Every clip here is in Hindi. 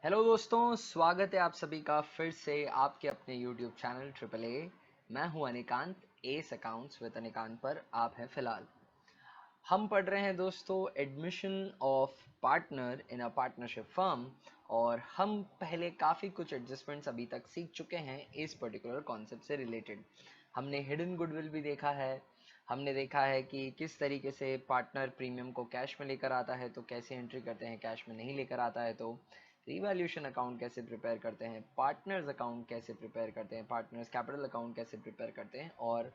हेलो दोस्तों, स्वागत है आप सभी का फिर से आपके अपने YouTube चैनल ट्रिपल ए। मैं हूं अनिकांत, एस अकाउंट्स विद अनिकांत पर आप हैं फिलहाल। हम पढ़ रहे हैं दोस्तों admission of partner in a partnership firm, और हम पहले काफ़ी कुछ एडजस्टमेंट्स अभी तक सीख चुके हैं इस पर्टिकुलर कॉन्सेप्ट से रिलेटेड। हमने हिडन गुडविल भी देखा है, हमने देखा है कि किस तरीके से पार्टनर प्रीमियम को कैश में लेकर आता है तो कैसे एंट्री करते हैं, कैश में नहीं लेकर आता है तो रिवैल्यूएशन अकाउंट कैसे प्रिपेयर करते हैं, पार्टनर्स अकाउंट कैसे प्रिपेयर करते हैं, पार्टनर्स कैपिटल अकाउंट कैसे प्रिपेयर करते हैं, और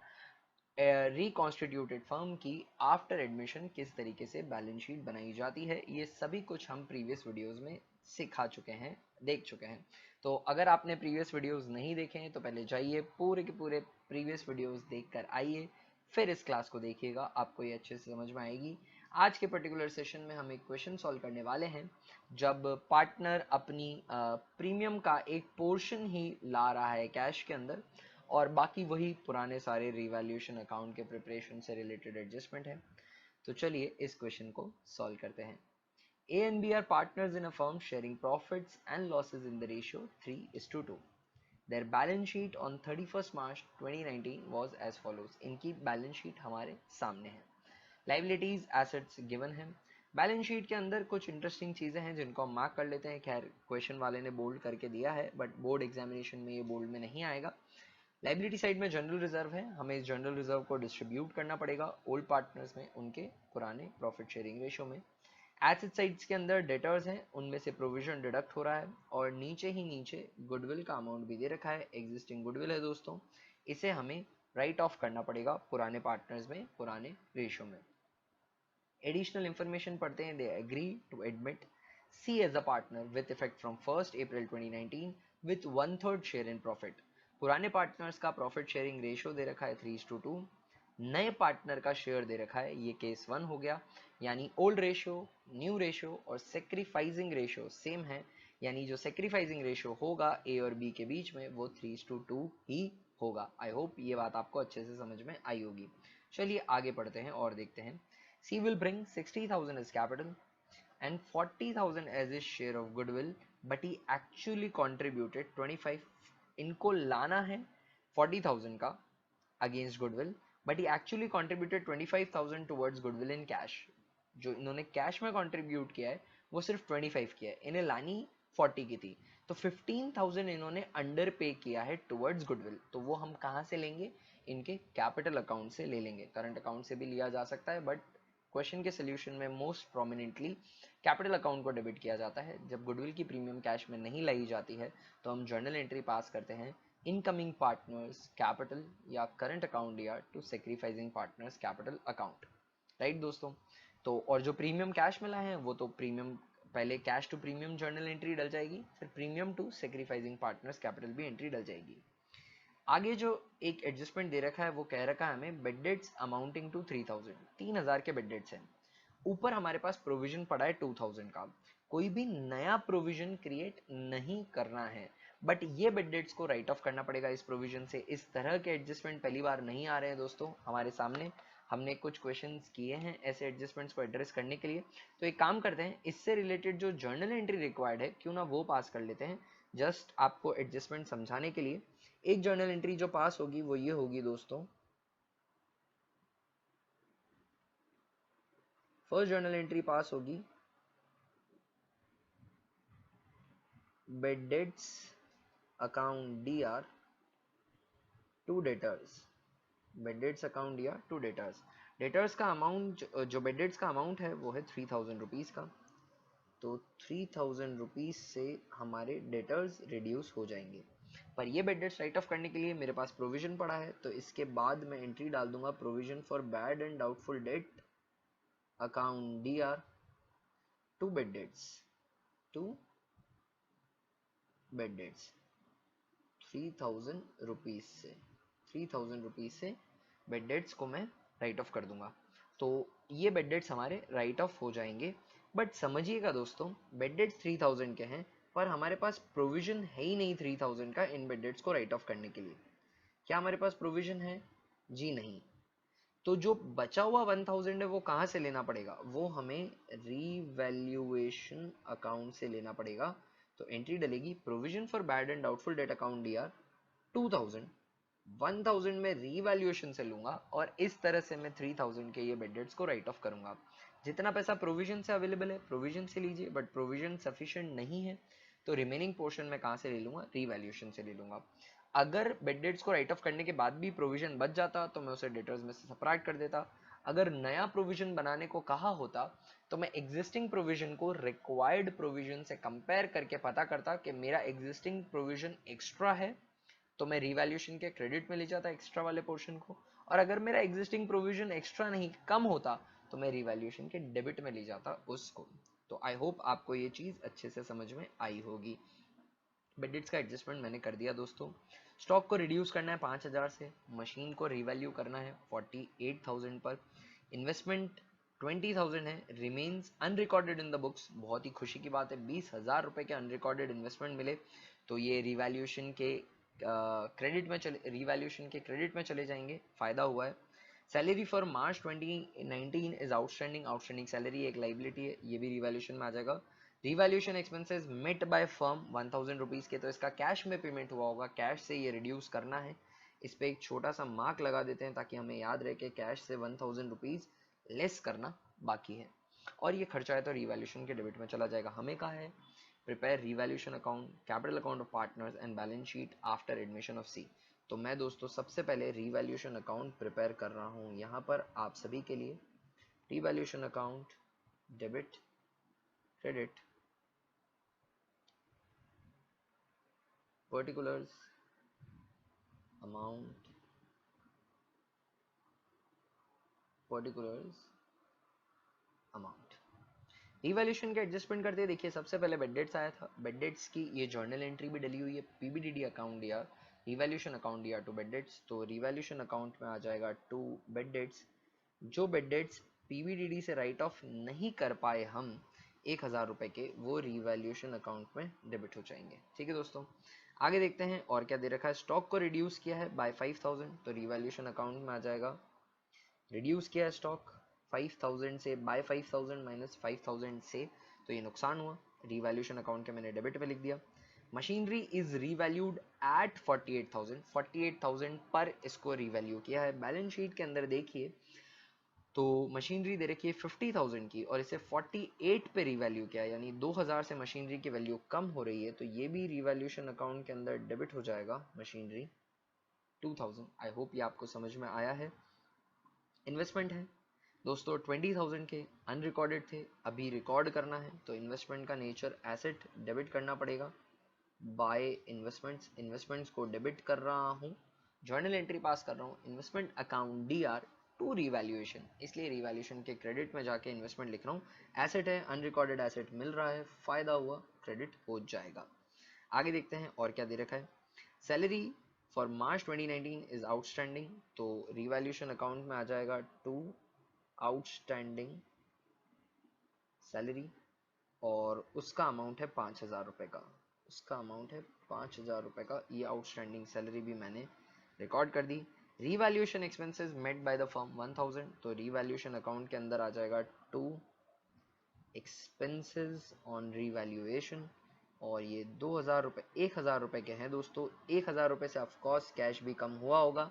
रिकॉन्स्टिट्यूटेड फर्म की आफ्टर एडमिशन किस तरीके से बैलेंस शीट बनाई जाती है। ये सभी कुछ हम प्रीवियस वीडियोस में सिखा चुके हैं, देख चुके हैं। तो अगर आपने प्रीवियस वीडियोस नहीं देखे हैं तो पहले जाइए पूरे के पूरे प्रीवियस वीडियोस देख कर आइए, फिर इस क्लास को देखिएगा, आपको ये अच्छे से समझ में आएगी। आज के पर्टिकुलर सेशन में हम एक क्वेश्चन सॉल्व करने वाले हैं। जब पार्टनर अपनी प्रीमियम का एक पोर्शन ही ला रहा है कैश के अंदर, और बाकी वही पुराने सारे रिवैल्यूएशन अकाउंट के प्रिपरेशन से रिलेटेड एडजस्टमेंट है। तो चलिए इस क्वेश्चन को सॉल्व करते हैं। A and B are partners in a firm sharing profits and losses in the ratio 3:2. Their balance sheet on 31st March 2019 was as follows. इनकी बैलेंस शीट हमारे सामने है। लाइबिलिटीज एसेट्स गिवन है। बैलेंस शीट के अंदर कुछ इंटरेस्टिंग चीज़ें हैं जिनको हम मार्क कर लेते हैं। खैर क्वेश्चन वाले ने बोल्ड करके दिया है, बट बोर्ड एग्जामिनेशन में ये बोल्ड में नहीं आएगा। लाइबिलिटी साइड में जनरल रिजर्व है, हमें इस जनरल रिजर्व को डिस्ट्रीब्यूट करना पड़ेगा ओल्ड पार्टनर्स में उनके पुराने प्रॉफिट शेयरिंग रेशो में। एसेट साइड्स के अंदर डेटर्स हैं, उनमें से प्रोविजन डिडक्ट हो रहा है, और नीचे ही नीचे गुडविल का अमाउंट भी दे रखा है, एग्जिस्टिंग गुडविल है दोस्तों, इसे हमें राइट ऑफ करना पड़ेगा पुराने पार्टनर्स में पुराने रेशो में। एडिशनल इंफॉर्मेशन पढ़ते हैं। They agree to admit C as a partner with effect from 1 April 2019 with 1/3 share in profit. पुराने पार्टनर्स का प्रॉफिट शेयरिंग रेशियो दे रखा है 3:2। नए पार्टनर का शेयर दे रखा है, ये केस 1 हो गया, यानी ओल्ड रेशियो, न्यू रेशियो और सेक्रीफाइसिंग रेशियो सेम है, यानी जो सेक्रीफाइसिंग रेशियो होगा ए और बी के बीच में वो 3:2 ही होगा। आई होप ये बात आपको अच्छे से समझ में आई होगी। चलिए आगे पढ़ते हैं और देखते हैं। C will bring 60,000 as capital and 40,000 as his share of goodwill, but he actually contributed 25। इनको लाना है 40,000 का against goodwill, but he actually contributed 25,000 towards goodwill in cash. जो इन्होंने कैश में कंट्रीब्यूट किया है वो सिर्फ 25 किया है, इन्हें लानी 40 की थी, तो 15,000 इन्होंने अंडर पे किया है टुवर्ड्स गुडविल। तो वो हम कहाँ से लेंगे? इनके कैपिटल अकाउंट से ले लेंगे। करंट अकाउंट से भी लिया जा सकता है, बट क्वेश्चन के सोल्यूशन में मोस्ट प्रोमिनेंटली कैपिटल अकाउंट को डेबिट किया जाता है। जब गुडविल की प्रीमियम कैश में नहीं लाई जाती है तो हम जर्नल एंट्री पास करते हैं इनकमिंग पार्टनर्स कैपिटल या करंट अकाउंट या to sacrificing partners capital account. Right दोस्तों? तो और जो प्रीमियम कैश मिला है वो तो प्रीमियम, पहले cash to premium journal entry डल जाएगी, फिर premium to sacrificing partners capital भी एंट्री डल जाएगी। आगे जो एक एडजस्टमेंट दे रखा है वो कह रखा है हमें बेड डेट्स अमाउंटिंग टू 3,000, 3,000 के बेड डेट्स हैं। ऊपर हमारे पास प्रोविजन पड़ा है 2,000 का। कोई भी नया प्रोविजन क्रिएट नहीं करना है, बट ये बेड डेट्स को राइट ऑफ करना पड़ेगा इस प्रोविजन से। इस तरह के एडजस्टमेंट पहली बार नहीं आ रहे हैं दोस्तों हमारे सामने। हमने कुछ क्वेश्चंस किए हैं ऐसे एडजस्टमेंट्स को एड्रेस करने के लिए। तो एक काम करते हैं, इससे रिलेटेड जो जर्नल एंट्री रिक्वायर्ड है क्यों ना वो पास कर लेते हैं, जस्ट आपको एडजस्टमेंट समझाने के लिए। एक जर्नल एंट्री जो पास होगी वो ये होगी दोस्तों। फर्स्ट जर्नल एंट्री पास होगी bad debts account Dr to debtors. Bad debts account Dr to debtors. Debtors का अमाउंट, जो बेड डेट्स का अमाउंट है वो है 3,000 रुपीज़ का। तो 3,000 रुपीज़ से हमारे डेटर्स रिड्यूस हो जाएंगे। पर ये बेड डेट्स राइट ऑफ करने के लिए मेरे पास प्रोविजन पड़ा है, तो इसके बाद मैं एंट्री डाल दूंगा provision for bad and doubtful debt account Dr to bad debts, to bad debts 3,000 rupees से, 3,000 रुपीज़ से बेड डेट्स को मैं राइट ऑफ कर दूंगा। तो ये बेड डेट्स हमारे राइट ऑफ हो जाएंगे। बट समझिएगा दोस्तों, बेड डेट्स 3,000 के हैं, पर हमारे पास प्रोविजन है ही नहीं 3,000 का इन बेड डेट्स को राइट ऑफ करने के लिए। क्या हमारे पास प्रोविजन है? जी नहीं। तो जो बचा हुआ 1,000 है वो कहाँ से लेना पड़ेगा? वो हमें रीवैल्यूएशन अकाउंट से लेना पड़ेगा, तो एंट्री डलेगी provision for bad and doubtful debt account DR 2000, 1000 में रीवैल्यूएशन से लूंगा और इस तरह से मैं 3000 के ये बेड डेट्स को राइट ऑफ करूंगा। जितना पैसा प्रोविजन से अवेलेबल है प्रोविजन से लीजिए, बट प्रोविजन सफिशिएंट नहीं है तो रिमेनिंग पोर्शन में कहां से ले लूंगा, रीवैल्यूएशन से ले लूंगा। अगर बेड डेट्स को राइट ऑफ करने के बाद भी प्रोविजन बच जाता तो मैं उसे डेटर्स में से सबट्रैक्ट कर देता। अगर नया प्रोविजन बनाने को कहा होता तो मैं एग्जिस्टिंग प्रोविजन को रिक्वायर्ड प्रोविजन से कंपेयर करके पता करता कि मेरा एग्जिस्टिंग प्रोविजन एक्स्ट्रा है तो मैं रिवैल्यूएशन के क्रेडिट में ले जाता एक्स्ट्रा वाले पोर्शन को, और अगर मेरा एग्जिस्टिंग प्रोविजन एक्स्ट्रा नहीं कम होता तो मैं रिवैल्यूएशन के डेबिट में ले जाता उसको। तो आई होप आपको ये चीज अच्छे से समझ में आई होगी। बेडिट्स का एडजस्टमेंट मैंने कर दिया दोस्तों। स्टॉक को रिड्यूस करना है 5000 से, मशीन को रिवैल्यू करना है 48,000 पर, इन्वेस्टमेंट 20,000 है, remains unrecorded in the books. बहुत ही खुशी की बात है 20,000 रुपए के अनरिकॉर्डेड इन्वेस्टमेंट मिले तो ये रिवैल्यूएशन के क्रेडिट में चले, रिवैल्यूएशन के क्रेडिट में चले जाएंगे, फायदा हुआ है। Salary for March 2019 is outstanding, outstanding salary एक लाइबिलिटी है, ये भी रिवैल्यूएशन में आ जाएगा। Revaluation expenses met by firm 1000 rupees के, तो इसका कैश में पेमेंट हुआ होगा, कैश से ये रिड्यूस करना है। इस पे एक छोटा सा मार्क लगा देते हैं ताकि हमें याद रहे कि कैश से 1000 रुपीज लेस करना बाकी है, और ये खर्चा है तो रिवैल्यूएशन के डेबिट में चला जाएगा। हमें कहा है prepare revaluation account, capital account of partners and balance sheet after admission of C. तो मैं दोस्तों सबसे पहले रिवैल्यूएशन अकाउंट प्रिपेयर कर रहा हूँ यहाँ पर आप सभी के लिए। Revaluation account, debit, credit, particulars, amount, particulars, amount. Revaluation के एडजस्टमेंट करते देखिए सबसे पहले बेड डेट्स आया था, बेड डेट्स की ये जर्नल एंट्री भी डली हुई है, पीबीडीडी अकाउंट दिया, रिवैल्यूएशन अकाउंट दिया टू बेड डेट्स, तो रिवैल्यूएशन अकाउंट में आ जाएगा टू बेड डेट्स। जो बेड डेट्स पीबीडीडी से राइट ऑफ नहीं कर पाए हम 1000 रुपए के, वो रिवैल्यूएशन अकाउंट में डेबिट हो जाएंगे। ठीक है दोस्तों, आगे देखते हैं और क्या दे रखा है। स्टॉक को रिड्यूस किया है बाय 5000, तो रिवैल्यूएशन अकाउंट में आ जाएगा, रिड्यूस किया है स्टॉक 5000 से बाय 5000 माइनस 5000 से, तो ये नुकसान हुआ, रिवैल्यूएशन अकाउंट के मैंने डेबिट पे लिख दिया। मशीनरी इज रीवैल्यूड एट 48,000, 48,000 पर इसको रिवैल्यू किया है। बैलेंस शीट के अंदर देखिए तो मशीनरी दे रखी है 50,000 की और इसे 48 पे रिवैल्यू किया, यानी 2000 से मशीनरी की वैल्यू कम हो रही है, तो ये भी रिवैल्यूएशन अकाउंट के अंदर डेबिट हो जाएगा मशीनरी 2000। आई होप ये आपको समझ में आया है। इन्वेस्टमेंट है दोस्तों 20,000 के, अनरिकॉर्डेड थे, अभी रिकॉर्ड करना है तो इन्वेस्टमेंट का नेचर एसेट, डेबिट करना पड़ेगा। बाय इन्वेस्टमेंट्स, इन्वेस्टमेंट्स को डेबिट कर रहा हूँ, जर्नल एंट्री पास कर रहा हूँ, investment account Dr to revaluation, इसलिए रिवैल्यूएशन के क्रेडिट में जाके इन्वेस्टमेंट लिख रहा हूँ। एसेट है, अनरिकॉर्डेड एसेट मिल रहा है, फायदा हुआ, क्रेडिट हो जाएगा। आगे देखते हैं और क्या दे रखा है। Salary for March 2019 is outstanding, तो रिवैल्यूएशन अकाउंट में आ जाएगा टू आउटस्टैंडिंग सैलरी, और उसका अमाउंट है 5,000 रुपए का, उसका अमाउंट है 5,000 रुपए का, ये आउटस्टैंडिंग सैलरी भी मैंने रिकॉर्ड कर दी। Revaluation expenses made by the firm 1000, तो रिवैल्यूएशन अकाउंट के अंदर आ जाएगा टू एक्सपेंसेस ऑन रिवैल्यूएशन, और ये 2000 रुपए 1000 रुपए के हैं दोस्तों। 1000 रुपए से ऑफकोर्स कैश भी कम हुआ होगा।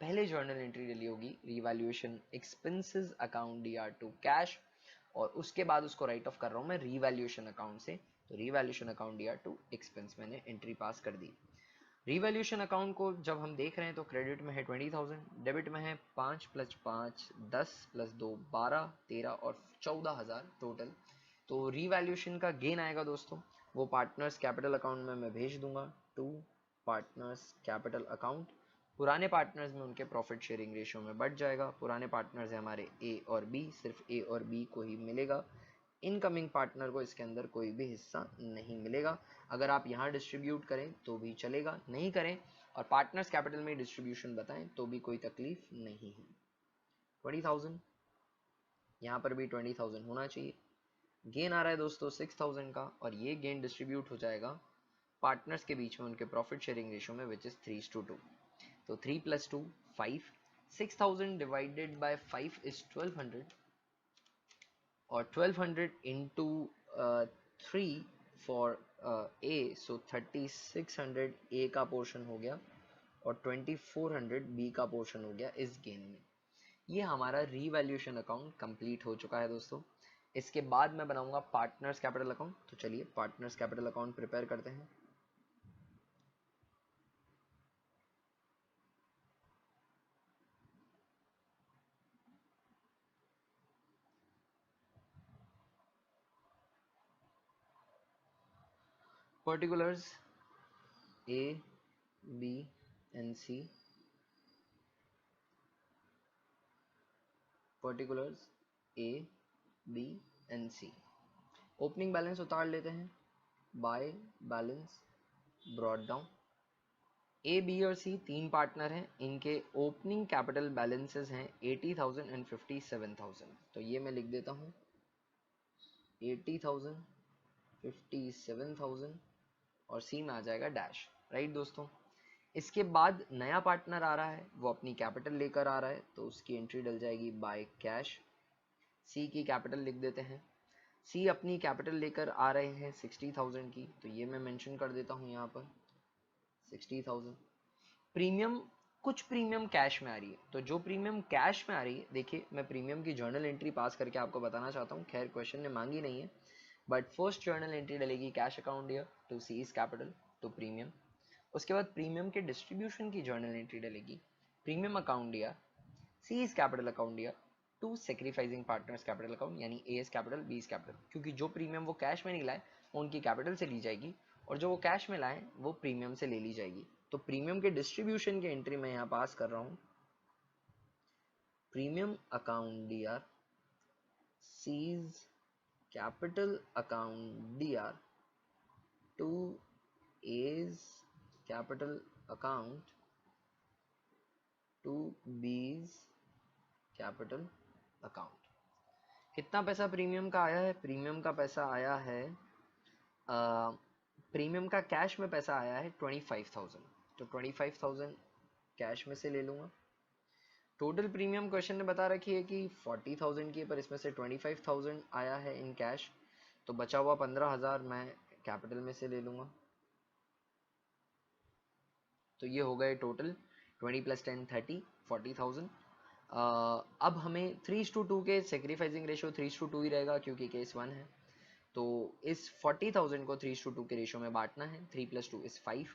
पहले जर्नल एंट्री डली होगी revaluation expenses account Dr to cash, और उसके बाद उसको राइट ऑफ कर रहा हूँ मैं रिवैल्यूएशन अकाउंट से, तो revaluation account Dr to expense मैंने एंट्री पास कर दी। रिवैल्यूएशन अकाउंट को जब हम देख रहे हैं तो क्रेडिट में है 20,000, डेबिट में है 5 + 5 10 + 2 12 13 और 14,000 टोटल। तो रिवैल्यूएशन का गेन आएगा दोस्तों, वो पार्टनर्स कैपिटल अकाउंट में मैं भेज दूंगा टू पार्टनर्स कैपिटल अकाउंट। पुराने पार्टनर्स में उनके प्रॉफिट शेयरिंग रेशियो में बढ़ जाएगा, पुराने पार्टनर्स है हमारे ए और बी, सिर्फ ए और बी को ही मिलेगा, इनकमिंग पार्टनर को इसके अंदर कोई भी हिस्सा नहीं मिलेगा। अगर आप यहाँ डिस्ट्रीब्यूट करें तो भी चलेगा, नहीं करें और पार्टनर्स कैपिटल में डिस्ट्रीब्यूशन बताएं तो भी कोई तकलीफ नहीं है। 20,000 यहाँ पर भी 20,000 होना चाहिए। गेन आ रहा है दोस्तों 6,000 का, और ये गेन डिस्ट्रीब्यूट हो जाएगा पार्टनर्स के बीच में उनके प्रॉफिट शेयरिंग रेशियो में, विच इज 3:2। तो 3 + 2 5, 6,000 डिवाइडेड बाय 5 इज 1200, और 1200 इंटू 3 फॉर ए, सो 3600 ए का पोर्शन हो गया और 2400 बी का पोर्शन हो गया इस गेन में। ये हमारा रीवैल्यूएशन अकाउंट कंप्लीट हो चुका है दोस्तों। इसके बाद मैं बनाऊंगा पार्टनर्स कैपिटल अकाउंट। तो चलिए पार्टनर्स कैपिटल अकाउंट प्रिपेयर करते हैं। Particulars A, B and C, particulars A, B and C. Opening balance उतार लेते हैं by balance brought down. A, B और सी तीन पार्टनर हैं, इनके ओपनिंग कैपिटल बैलेंसेस हैं 80,000 एंड 57,000। तो ये मैं लिख देता हूँ 80,000, 57,000 और सी में आ जाएगा डैश। राइट दोस्तों, इसके बाद नया पार्टनर आ रहा है, वो अपनी कैपिटल लेकर आ रहा है, तो उसकी एंट्री डल जाएगी बाय कैश। सी की कैपिटल लिख देते हैं। सी अपनी कैपिटल लेकर आ रहे हैं 60,000 की, तो ये मैं मेंशन कर देता हूँ यहाँ पर 60,000। प्रीमियम, कुछ प्रीमियम कैश में आ रही है, तो जो प्रीमियम कैश में आ रही है, देखिए मैं प्रीमियम की जर्नल एंट्री पास करके आपको बताना चाहता हूँ। खैर क्वेश्चन ने मांगी नहीं है, बट फर्स्ट जर्नल एंट्री डलेगी cash account year to C's capital to premium. उसके बाद प्रीमियम के डिस्ट्रीब्यूशन की जर्नल एंट्री डलेगी premium account year C's capital account year to sacrificing partners capital account, यानी एस कैपिटल बीस कैपिटल, क्योंकि जो प्रीमियम वो कैश में नहीं लाए वो उनकी कैपिटल से ली जाएगी और जो वो कैश में लाए वो प्रीमियम से ले ली जाएगी। तो प्रीमियम के डिस्ट्रीब्यूशन की एंट्री मैं यहाँ पास कर रहा हूँ premium account Dr C's capital account Dr to A's capital account to B's capital account. कितना पैसा प्रीमियम का आया है? प्रीमियम का पैसा आया है, प्रीमियम का कैश में पैसा आया है 25,000, तो 25,000 कैश में से ले लूँगा। टोटल प्रीमियम क्वेश्चन ने बता रखी है कि 40,000 की है, पर इसमें से 25,000 आया है इन कैश, तो बचा हुआ 15,000 मैं कैपिटल में से ले लूँगा। तो ये हो गए टोटल 20 + 10 30, 40,000। अब हमें 3:2 के सेक्रीफाइसिंग रेशियो 3:2 ही रहेगा क्योंकि केस 1 है। तो इस 40,000 को 3:2 के रेशियो में बांटना है। 3 + 2 is 5,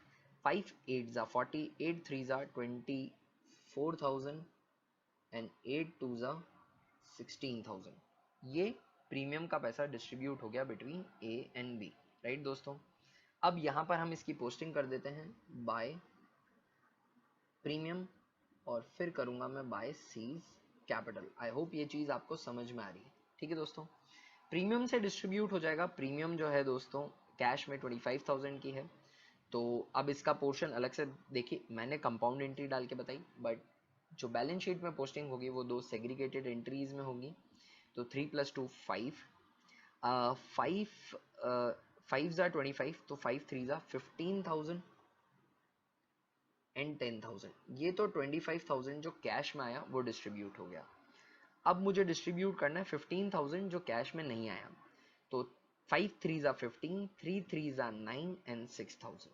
5 8 जा 40, 8 3 जा 24,000 एंड 8 2 जा 16,000। ये प्रीमियम का पैसा डिस्ट्रीब्यूट हो गया between A and B. Right दोस्तों, अब यहाँ पर हम इसकी पोस्टिंग कर देते हैं बाय प्रीमियम और फिर करूँगा मैं by C's capital. I hope ये चीज़ आपको समझ में आ रही है। ठीक है दोस्तों, प्रीमियम से डिस्ट्रीब्यूट हो जाएगा। प्रीमियम जो है दोस्तों कैश में 25,000 की है, तो अब इसका पोर्शन अलग से देखिए, मैंने कंपाउंड एंट्री डाल के बताई, बट जो बैलेंस शीट में पोस्टिंग होगी वो दो सेग्रीगेटेड एंट्रीज में होगी। तो 3 + 2 5, 5 जा 25, तो 5 3 जा 15,000 एंड 10,000। ये तो 25,000 जो कैश में आया वो डिस्ट्रीब्यूट हो गया। अब मुझे डिस्ट्रीब्यूट करना है 15,000 जो कैश में नहीं आया, तो 5 3 जा 15, 3 3 जा 9 एंड 6,000,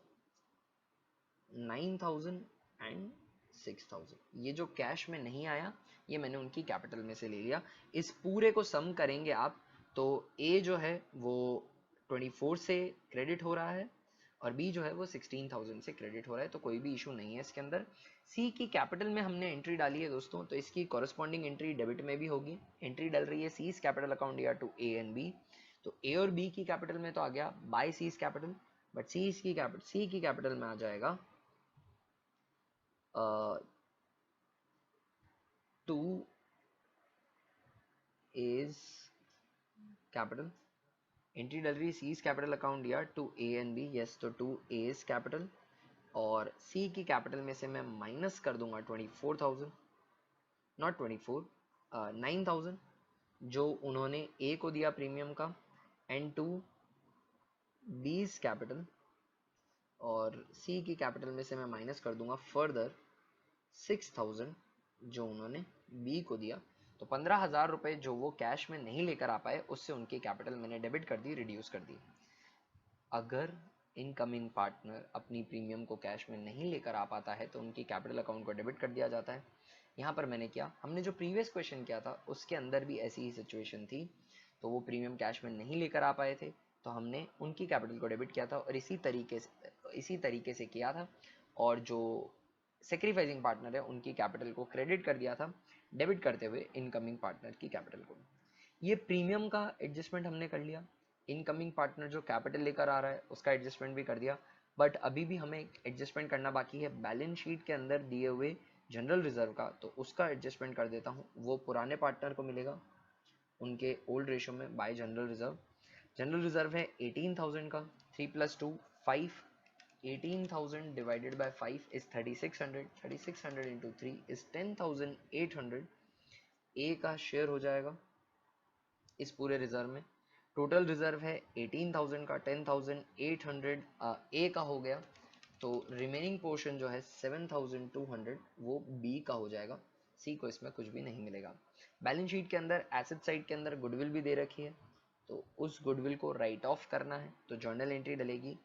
9,000 एंड 6,000। ये जो कैश में नहीं आया ये मैंने उनकी कैपिटल में से ले लिया। इस पूरे को सम करेंगे आप, तो ए जो है वो 24 से क्रेडिट हो रहा है और बी जो है वो 16,000 से क्रेडिट हो रहा है, तो कोई भी इशू नहीं है इसके अंदर। सी की कैपिटल में हमने एंट्री डाली है दोस्तों, तो इसकी कॉरेस्पॉन्डिंग एंट्री डेबिट में भी होगी। एंट्री डल रही है सीज कैपिटल अकाउंट या टू ए एंड बी, तो ए और बी की कैपिटल में तो आ गया by C's capital, but C की कैपिटल में आ जाएगा टू एज कैपिटल। एंट्री डल रही है सीज कैपिटल अकाउंट या to A and B, yes, तो टू एज कैपिटल, और सी की कैपिटल में से मैं माइनस कर दूंगा 24,000, नॉट 24, 9,000 जो उन्होंने ए को दिया प्रीमियम का, एंड टू बीज कैपिटल, और सी की कैपिटल में से मैं माइनस कर दूंगा फर्दर 6,000 जो उन्होंने बी को दिया। तो 15,000 रुपए जो वो कैश में नहीं लेकर आ पाए उससे उनकी कैपिटल मैंने डेबिट कर दी, रिड्यूस कर दी। अगर इनकमिंग पार्टनर अपनी प्रीमियम को कैश में नहीं लेकर आ पाता है तो उनकी कैपिटल अकाउंट को डेबिट कर दिया जाता है। यहाँ पर मैंने किया, हमने जो प्रीवियस क्वेश्चन किया था उसके अंदर भी ऐसी ही सिचुएशन थी, तो वो प्रीमियम कैश में नहीं लेकर आ पाए थे तो हमने उनकी कैपिटल को डेबिट किया था और इसी तरीके से किया था। और जो सेक्रीफाइसिंग पार्टनर है उनकी कैपिटल को क्रेडिट कर दिया था डेबिट करते हुए इनकमिंग पार्टनर की कैपिटल को। ये प्रीमियम का एडजस्टमेंट हमने कर लिया, इनकमिंग पार्टनर जो कैपिटल लेकर आ रहा है उसका एडजस्टमेंट भी कर दिया। बट अभी भी हमें एडजस्टमेंट करना बाकी है बैलेंस शीट के अंदर दिए हुए जनरल रिजर्व का, तो उसका एडजस्टमेंट कर देता हूँ। वो पुराने पार्टनर को मिलेगा उनके ओल्ड रेशो में bye general reserve. General reserve है 18,000 का, 3 + 2 5, 18,000 divided by 5 is 3600, 3600 into 3 is 10,800। ए का शेयर हो जाएगा इस पूरे रिजर्व में। टोटल रिजर्व है 18,000 का, 10,800 ए का हो गया, तो रिमेनिंग पोर्शन जो है 7,200 वो बी का हो जाएगा। सी को इसमें कुछ भी नहीं मिलेगा। बैलेंस शीट के अंदर एसेट साइड के अंदर गुडविल भी दे रखी है, तो उस गुडविल को राइट ऑफ करना है, तो जर्नल एंट्री डलेगी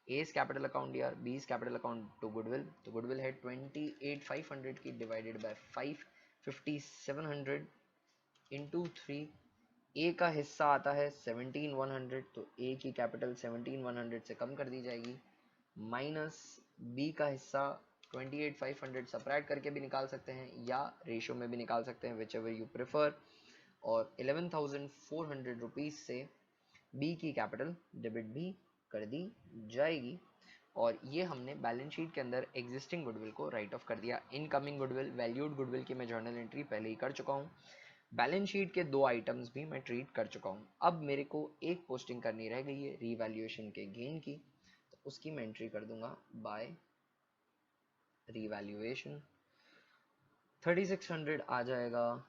एज कैपिटल अकाउंट या B's capital account to goodwill. तो गुडविल है 28,500 की डिवाइडेड बाय 5, 5,700 इंटू 3। ए का हिस्सा आता है 17,100, तो ए की कैपिटल 17,100 से कम कर दी जाएगी, माइनस बी का हिस्सा 28,500 सब्ट्रैक्ट करके भी निकाल सकते हैं या रेशो में भी निकाल सकते हैं, विच एवर यू प्रेफर। और 11,400 रुपीज से बी की कैपिटल डेबिट भी कर दी जाएगी। और ये हमने बैलेंस शीट के अंदर एग्जिस्टिंग गुडविल को राइट ऑफ कर दिया। इनकमिंग गुडविल, वैल्यूड गुडविल की मैं जर्नल एंट्री पहले ही कर चुका हूँ। बैलेंस शीट के 2 आइटम्स भी मैं ट्रीट कर चुका हूँ। अब मेरे को एक पोस्टिंग करनी रह गई है रीवैल्यूएशन के गेन की, तो उसकी मैं एंट्री कर दूंगा बाय रीवैल्यूएशन। 3600 आ जाएगा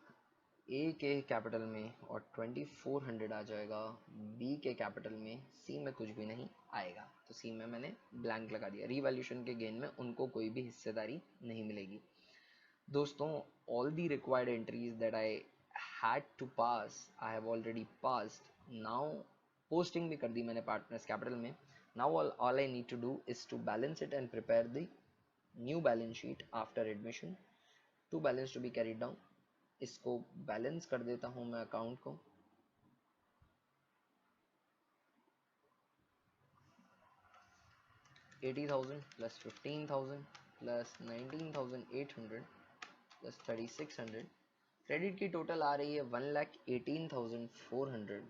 ए के कैपिटल में और 2400 आ जाएगा बी के कैपिटल में। सी में कुछ भी नहीं आएगा, तो सी में मैंने ब्लैंक लगा दिया। रीवैल्यूएशन के गेन में उनको कोई भी हिस्सेदारी नहीं मिलेगी। दोस्तों, all the required entries that I had to pass I have already passed now। Posting भी कर दी मैंने पार्टनर्स कैपिटल में। now all I need to do is to balance it and prepare the new balance sheet after admission। to balance to be carried down, इसको बैलेंस कर देता हूं मैं अकाउंट को। $80,000 plus 15,000 plus 19,800 plus 3,600। क्रेडिट की टोटल आ रही है 1,18,400,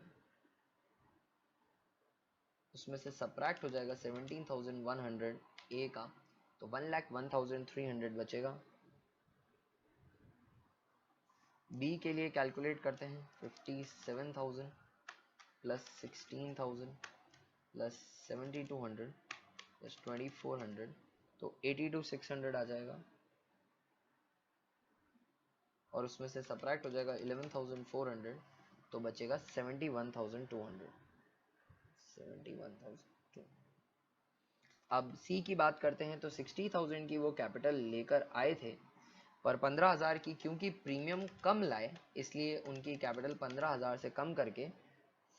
उसमें से सब्ट्रैक्ट हो जाएगा 17,100 ए का, तो 1,01,300 बचेगा। बी के लिए कैलकुलेट करते हैं 57,000 प्लस 16,000 प्लस 7,200 प्लस 2,400, तो 82,600 आ जाएगा। और उसमें से सब्ट्रैक्ट हो जाएगा 11,400, तो बचेगा 71,200। 71,200। अब सी की बात करते हैं, तो 60,000 की वो कैपिटल लेकर आए थे, पर 15,000 की क्योंकि प्रीमियम कम लाए इसलिए उनकी कैपिटल 15,000 से कम करके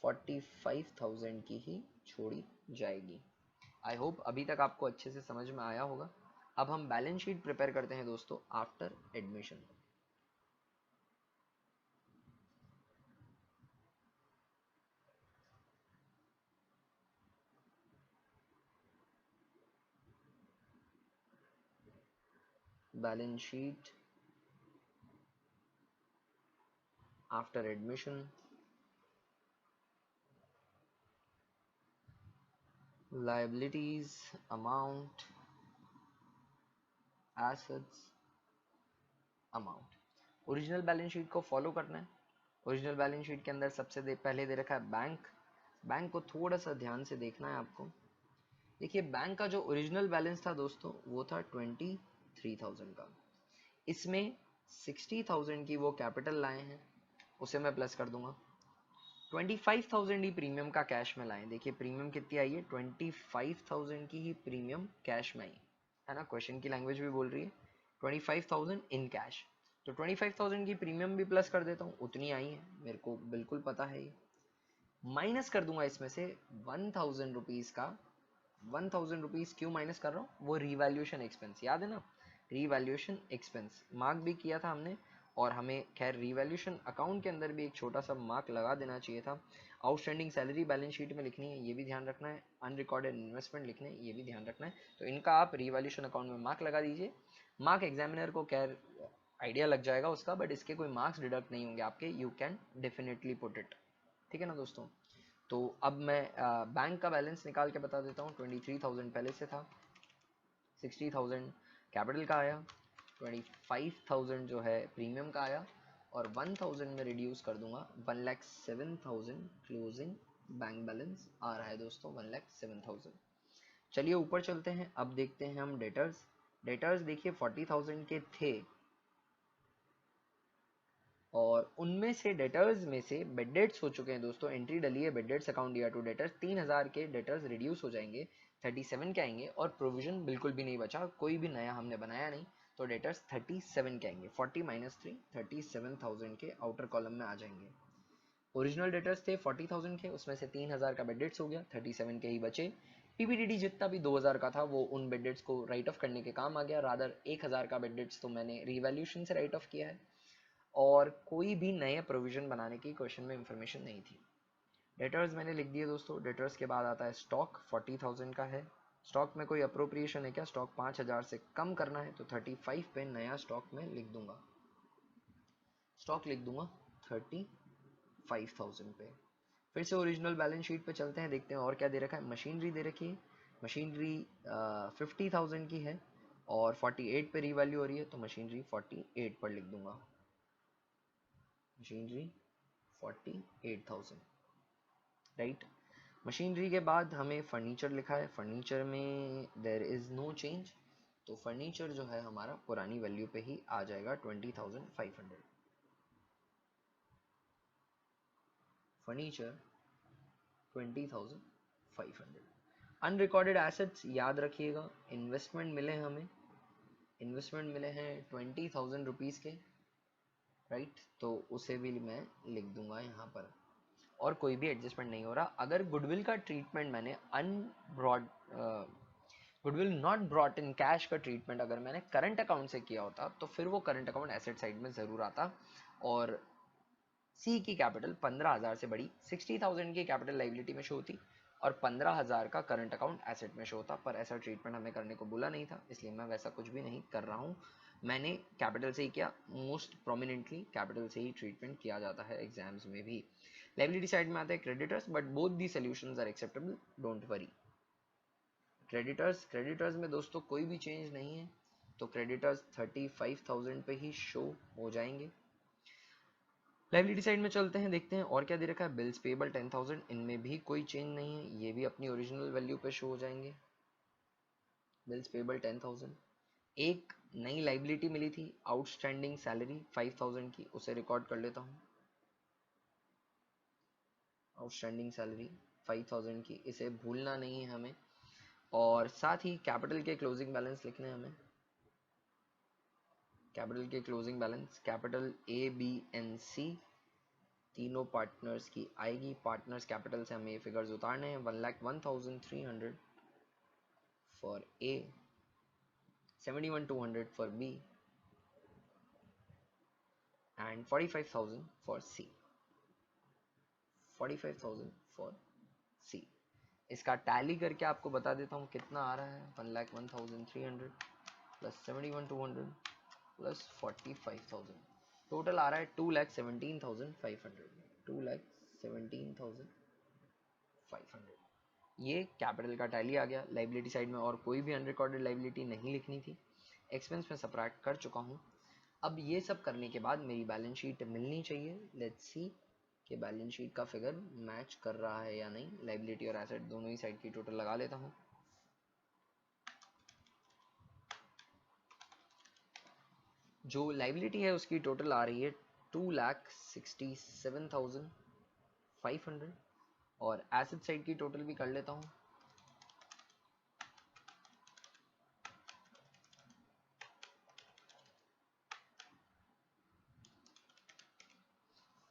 45,000 की ही छोड़ी जाएगी। आई होप अभी तक आपको अच्छे से समझ में आया होगा। अब हम बैलेंस शीट प्रिपेयर करते हैं दोस्तों after admission. Balance sheet after admission, liabilities, amount, assets, amount. Original balance sheet को फॉलो करना है। ओरिजिनल बैलेंस शीट के अंदर सबसे पहले दे रखा है बैंक। बैंक को थोड़ा सा ध्यान से देखना है आपको। देखिए, बैंक का जो ओरिजिनल बैलेंस था दोस्तों वो था 23,000 का। इसमें 60,000 की वो कैपिटल लाए हैं, उसे मैं प्लस कर दूंगा। 25,000 ही प्रीमियम का कैश में लाए। देखिए प्रीमियम कितनी आई है, 25,000 की ही प्रीमियम कैश में आई है ना। क्वेश्चन की लैंग्वेज भी बोल रही है 25,000 इन कैश, तो 25,000 की प्रीमियम भी प्लस कर देता हूँ, उतनी आई है मेरे को बिल्कुल पता है ये। माइनस कर दूंगा इसमें से 1,000 रुपीज का ₹1000 क्यों माइनस कर रहा हूँ? वो रीवैल्यूएशन एक्सपेंस, याद है ना, रीवैल्यूएशन एक्सपेंस मार्क भी किया था हमने, और हमें खैर रीवैल्यूएशन अकाउंट के अंदर भी एक छोटा सा मार्क लगा देना चाहिए था। आउटस्टैंडिंग सैलरी बैलेंस शीट में लिखनी है, ये भी ध्यान रखना है। अनरिकॉर्डेड इन्वेस्टमेंट लिखने हैं, ये भी ध्यान रखना है। तो इनका आप रीवैल्यूएशन अकाउंट में मार्क लगा दीजिए। मार्क एग्जामिनर को खैर आइडिया लग जाएगा उसका, बट इसके कोई मार्क्स डिडक्ट नहीं होंगे आपके, you can definitely put it. ठीक है ना दोस्तों? तो अब मैं बैंक का बैलेंस निकाल के बता देता हूँ। 23,000 पहले से था, 60,000 कैपिटल का आया, 25,000 जो है प्रीमियम का आया, और 1,000 में रिड्यूस कर दूंगा, 1,07,000 क्लोजिंग बैंक बैलेंस आ रहा है दोस्तों, 1,07,000। चलिए ऊपर चलते हैं, अब देखते हैं हम डेटर्स। डेटर्स देखिए 40,000 के थे, और उनमें से डेटर्स में से बेड डेट्स हो चुके हैं दोस्तों, एंट्री डली है बेड डेट्स अकाउंट या टू डेटर्स, 3,000 के डेटर्स रिड्यूस हो जाएंगे, 37 के आएंगे, और प्रोविजन बिल्कुल भी नहीं बचा, कोई भी नया हमने बनाया नहीं, तो डेटर्स 37 के आएंगे, 40 माइनस 3, 37,000 के आउटर कॉलम में आ जाएंगे। ओरिजिनल डेटर्स थे 40,000 के, उसमें से 3,000 का बेड डेट्स हो गया, 37 के ही बचे। पीपीडीडी जितना भी 2,000 का था वो उन बेड डेट्स को राइट ऑफ करने के काम आ गया, रादर 1,000 का बेड डेट्स तो मैंने रिवैल्यूएशन से राइट ऑफ किया है, और कोई भी नए प्रोविजन बनाने की क्वेश्चन में इंफॉर्मेशन नहीं थी। डेटर्स मैंने लिख दिए दोस्तों। डेटर्स के बाद आता है स्टॉक, 40,000 का है। स्टॉक में कोई अप्रोप्रिएशन है क्या? स्टॉक 5,000 से कम करना है, तो 35 पे नया स्टॉक में लिख दूंगा, स्टॉक लिख दूंगा 35,000 पे। फिर से ओरिजिनल बैलेंस शीट पे चलते हैं, देखते हैं और क्या दे रखा है। मशीनरी दे रखी है, मशीनरी 50,000 की है, और 48 पे रीवैल्यू हो रही है, तो मशीनरी 48 पर लिख दूंगा, मशीनरी 48,000, राइट। मशीनरी के बाद हमें फर्नीचर लिखा है, फर्नीचर में देयर इज नो चेंज, तो फर्नीचर जो है हमारा पुरानी वैल्यू पे ही आ जाएगा, 20,500। फर्नीचर 20,500। अनरिकॉर्डेड एसेट्स याद रखिएगा, इन्वेस्टमेंट मिले हमें, इन्वेस्टमेंट मिले हैं 20,000 रुपीज़ के, राइट, तो उसे भी मैं लिख दूंगा यहाँ पर, और कोई भी एडजस्टमेंट नहीं हो रहा। अगर गुडविल का ट्रीटमेंट मैंने unbrought goodwill not brought in cash का ट्रीटमेंट अगर मैंने करंट अकाउंट से किया होता, तो फिर वो करंट अकाउंट एसेट साइड में ज़रूर आता, और सी की कैपिटल 15,000 से बड़ी, 60,000 की कैपिटल लाइबिलिटी में शो होती, और 15,000 का करंट अकाउंट एसेट में शो होता, पर ऐसा ट्रीटमेंट हमें करने को बोला नहीं था, इसलिए मैं वैसा कुछ भी नहीं कर रहा हूँ। मैंने कैपिटल से ही किया, मोस्ट प्रोमिनेंटली कैपिटल से ही ट्रीटमेंट किया जाता है एग्जाम्स में भी। लाइबिलिटी साइड में आते हैं creditors, but both the solutions are acceptable, don't worry. Creditors में दोस्तों कोई भी चेंज नहीं है, तो क्रेडिटर्स 35,000 पे ही शो हो जाएंगे। लाइबिलिटी साइड में चलते हैं, देखते हैं और क्या दे रखा है। बिल्स पेबल 10,000, इनमें भी कोई चेंज नहीं है, ये भी अपनी ओरिजिनल वैल्यू पे शो हो जाएंगे। Bills payable 10,000। एक नई लाइबिलिटी मिली थी, आउटस्टैंडिंग सैलरी 5,000 की, उसे रिकॉर्ड कर लेता हूँ। आउटस्टैंडिंग सैलरी 5,000 की, इसे भूलना नहीं है हमें, और साथ ही कैपिटल के क्लोजिंग बैलेंस लिखने हैं हमें। कैपिटल के closing balance, capital A B and C तीनों पार्टनर्स की आएगी। पार्टनर्स कैपिटल से हमें ये फिगर्स उतारने हैं। 1,01,300 for A, 71,200 for B, and 45,000 for C, 45,000 for C. इसका टैली करके आपको बता देता हूँ कितना आ रहा है। 1,01,300 प्लस 71,200 प्लस 45,000, टोटल आ रहा है 2,17,500, 2,17,500। ये कैपिटल का टैली आ गया। लाइबिलिटी साइड में और कोई भी अनरिकॉर्डेड लाइबिलिटी नहीं लिखनी थी, एक्सपेंस में सबट्रैक्ट कर चुका हूँ। अब ये सब करने के बाद मेरी बैलेंस शीट मिलनी चाहिए। लेट्स सी कि बैलेंस शीट का फिगर मैच कर रहा है या नहीं। लाइबिलिटी और एसेट दोनों ही साइड की टोटल लगा लेता हूँ। जो लाइबिलिटी है उसकी टोटल आ रही है 2,67,500, और एसेट साइड की टोटल भी कर लेता हूँ।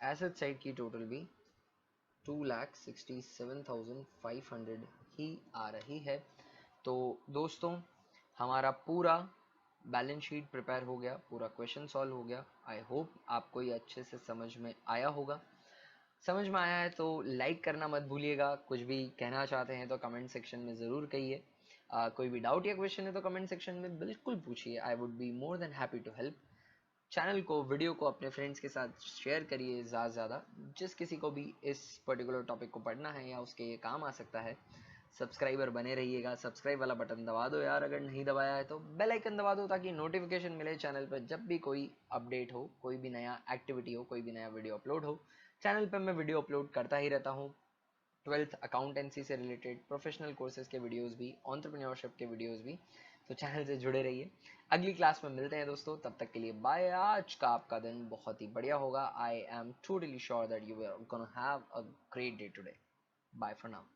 एसेट साइड की टोटल भी 2,67,500 ही आ रही है। तो दोस्तों, हमारा पूरा बैलेंस शीट प्रिपेयर हो गया, पूरा क्वेश्चन सॉल्व हो गया। आई होप आपको ये अच्छे से समझ में आया होगा। समझ में आया है तो लाइक करना मत भूलिएगा। कुछ भी कहना चाहते हैं तो कमेंट सेक्शन में ज़रूर कहिए। कोई भी डाउट या क्वेश्चन है तो कमेंट सेक्शन में बिल्कुल पूछिए। I would be more than happy to help. Channel को, वीडियो को अपने फ्रेंड्स के साथ शेयर करिए ज़्यादा से ज़्यादा। जिस किसी को भी इस पर्टिकुलर टॉपिक को पढ़ना है या उसके ये काम आ सकता है, सब्सक्राइबर बने रहिएगा। सब्सक्राइब वाला बटन दबा दो यार, अगर नहीं दबाया है तो बेल आइकन दबा दो, ताकि नोटिफिकेशन मिले चैनल पर जब भी कोई अपडेट हो, कोई भी नया एक्टिविटी हो, कोई भी नया वीडियो अपलोड हो। चैनल पर मैं वीडियो अपलोड करता ही रहता हूँ। 12th अकाउंटेंसी से रिलेटेड प्रोफेशनल कोर्सेज के वीडियोस भी, एंटरप्रेन्योरशिप के वीडियोस भी। तो चैनल से जुड़े रहिए। अगली क्लास में मिलते हैं दोस्तों, तब तक के लिए बाय। आज का आपका दिन बहुत ही बढ़िया होगा। I am totally sure that you are gonna have a great day today. Bye for now.